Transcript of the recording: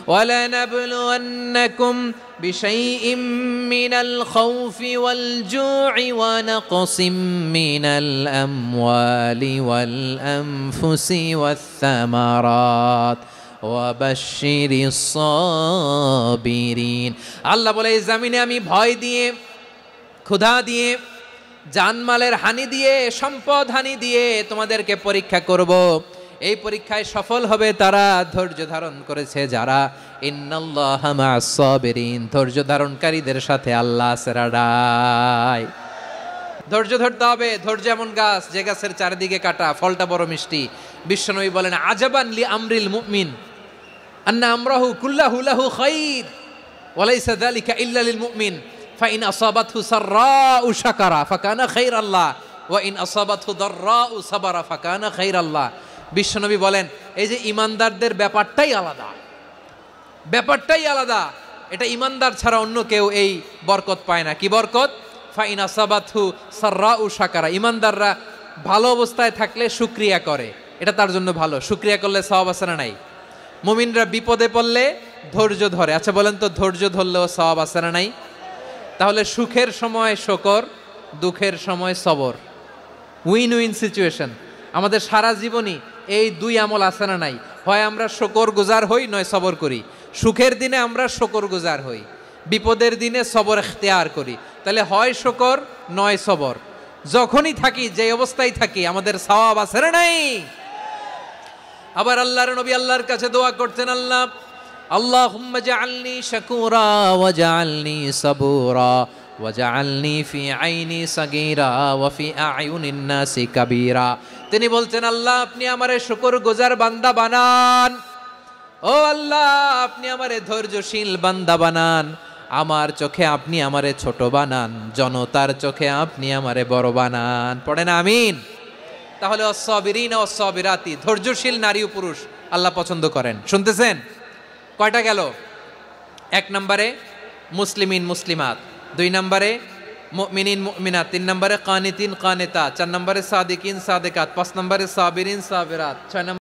ولنبلونكم بشيء من الخوف والجوع ونقص من الأموال والأنفس والثمرات وبشر الصابرين। আল্লাহ বলে এই জমিনে আমি ভয় দিয়ে, ক্ষুধা দিয়ে, জানমালের হানি দিয়ে, সম্পদ হানি দিয়ে তোমাদেরকে পরীক্ষা করব। এই পরীক্ষায় সফল হবে তারা ধৈর্য ধারণ করেছে যারা। ইন্নাল্লাহা মা'আস সাবিরিন, ধৈর্য ধারণকারীদের সাথে আল্লাহ সেরাডায়। ধৈর্য ধরতে হবে। ধৈর্য এমন গাছ যে গাছের চারিদিকে কাটা, ফলটা বড় মিষ্টি। বিশ্বনবী বলেন আজাবান লি আমরিল মুমিন আন্না আমরাহু কুল্লাহু লাহু খাইর ওয়া লাইসা যালিকা ইল্লা লিল মুমিন ফাইন আসাবাতহু সাররাউ শাকারা ফাকানা খাইরাল্লাহ ওয়া ইন আসাবাতহু দাররাউ সাবারা ফাকানা খাইরাল্লাহ। বিশ্বনবী বলেন এই যে ইমানদারদের ব্যাপারটাই আলাদা, ব্যাপারটাই আলাদা। এটা ইমানদার ছাড়া অন্য কেউ এই বরকত পায় না। কি বরকত? ফাইন আসাবাতহু সাররাউ শাকারা। ইমানদাররা ভালো অবস্থায় থাকলে শুকরিয়া করে, এটা তার জন্য ভালো। শুকরিয়া করলে সওয়াব আছে না নাই? মুমিনরা বিপদে পড়লে ধৈর্য ধরে। আচ্ছা বলেন তো, ধৈর্য ধরলেও সওয়াব আছে না নাই? তাহলে সুখের সময় শুকর, দুঃখের সময় সবর, উইন উইন সিচুয়েশন। আমাদের সারা জীবনই এই দুই আমল আছে না নাই? হয় আমরা শুকর গুজার হই, নয় সবর করি। সুখের দিনে আমরা শুকর গুজার হই, বিপদের দিনে সবর ইখতিয়ার করি। তাহলে হয় শুকর নয় সবর। যখনই থাকি, যে অবস্থায় থাকি, আমাদের সওয়াব আছে না নাই? আবার আল্লাহর নবী আল্লাহর কাছে দোয়া করতেন, আল্লাহ আল্লাহুম্মা জাআলনি শাকুরা ওয়া জাআলনি সাবুরা ওয়া জাআলনি ফি আইনি সাগীরা ওয়া ফি আ'য়ুনিন নাসি কাবীরা। তিনি বলছেন আল্লাহ আপনি আমারে শুকরগুজার বান্দা বানান, ও আল্লাহ আপনি আমারে ধৈর্যশীল বান্দা বানান, আমার চোখে আপনি আমারে ছোট বানান, জনতার চোখে আপনি আমারে বড় বানান। পড়েন আমিন। তাহলে অস-সাবিরিন ও সাবিরাতি, ধৈর্যশীল নারী ও পুরুষ আল্লাহ পছন্দ করেন। শুনতেছেন? কয়টা গেল? এক নম্বরে মুসলিমিন মুসলিমাত, দুই নম্বরে মুমিনিন মুমিনাত, তিন নম্বরে কানিতিন কানিতাত, চার নম্বরে সাদিকিন সাদিকাত, পাঁচ নম্বরে সাবিরিন সাবিরাত, ছয় নম্বরে